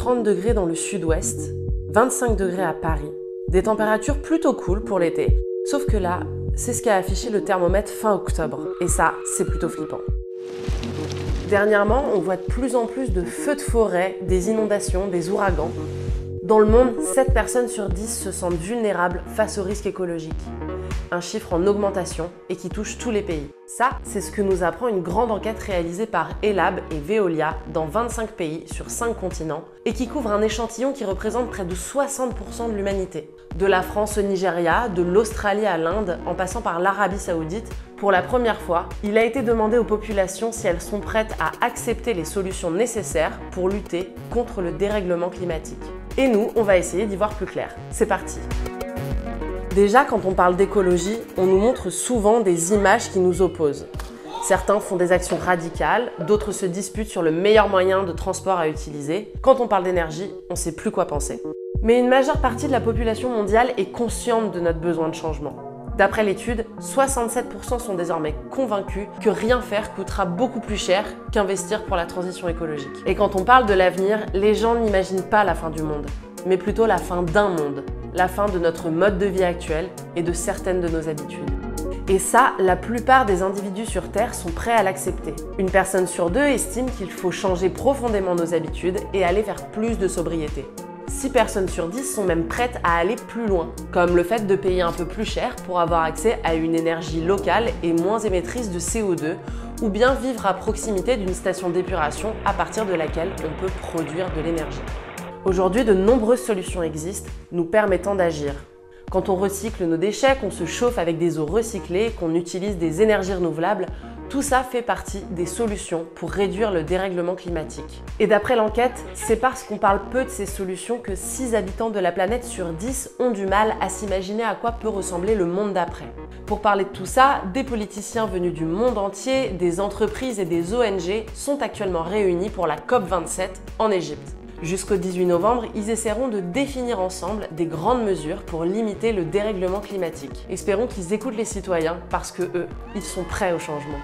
30 degrés dans le sud-ouest, 25 degrés à Paris. Des températures plutôt cool pour l'été, sauf que là, c'est ce qu'a affiché le thermomètre fin octobre. Et ça, c'est plutôt flippant. Dernièrement, on voit de plus en plus de feux de forêt, des inondations, des ouragans. Dans le monde, 7 personnes sur 10 se sentent vulnérables face aux risques écologiques. Un chiffre en augmentation et qui touche tous les pays. Ça, c'est ce que nous apprend une grande enquête réalisée par Ellab et Veolia dans 25 pays sur 5 continents et qui couvre un échantillon qui représente près de 60% de l'humanité. De la France au Nigeria, de l'Australie à l'Inde, en passant par l'Arabie Saoudite, pour la première fois, il a été demandé aux populations si elles sont prêtes à accepter les solutions nécessaires pour lutter contre le dérèglement climatique. Et nous, on va essayer d'y voir plus clair. C'est parti! Déjà, quand on parle d'écologie, on nous montre souvent des images qui nous opposent. Certains font des actions radicales, d'autres se disputent sur le meilleur moyen de transport à utiliser. Quand on parle d'énergie, on ne sait plus quoi penser. Mais une majeure partie de la population mondiale est consciente de notre besoin de changement. D'après l'étude, 67% sont désormais convaincus que rien faire coûtera beaucoup plus cher qu'investir pour la transition écologique. Et quand on parle de l'avenir, les gens n'imaginent pas la fin du monde, mais plutôt la fin d'un monde. La fin de notre mode de vie actuel et de certaines de nos habitudes. Et ça, la plupart des individus sur Terre sont prêts à l'accepter. Une personne sur 2 estime qu'il faut changer profondément nos habitudes et aller vers plus de sobriété. 6 personnes sur 10 sont même prêtes à aller plus loin, comme le fait de payer un peu plus cher pour avoir accès à une énergie locale et moins émettrice de CO2, ou bien vivre à proximité d'une station d'épuration à partir de laquelle on peut produire de l'énergie. Aujourd'hui, de nombreuses solutions existent, nous permettant d'agir. Quand on recycle nos déchets, qu'on se chauffe avec des eaux recyclées, qu'on utilise des énergies renouvelables, tout ça fait partie des solutions pour réduire le dérèglement climatique. Et d'après l'enquête, c'est parce qu'on parle peu de ces solutions que 6 habitants de la planète sur 10 ont du mal à s'imaginer à quoi peut ressembler le monde d'après. Pour parler de tout ça, des politiciens venus du monde entier, des entreprises et des ONG sont actuellement réunis pour la COP27 en Égypte. Jusqu'au 18 novembre, ils essaieront de définir ensemble des grandes mesures pour limiter le dérèglement climatique. Espérons qu'ils écoutent les citoyens parce que eux, ils sont prêts au changement.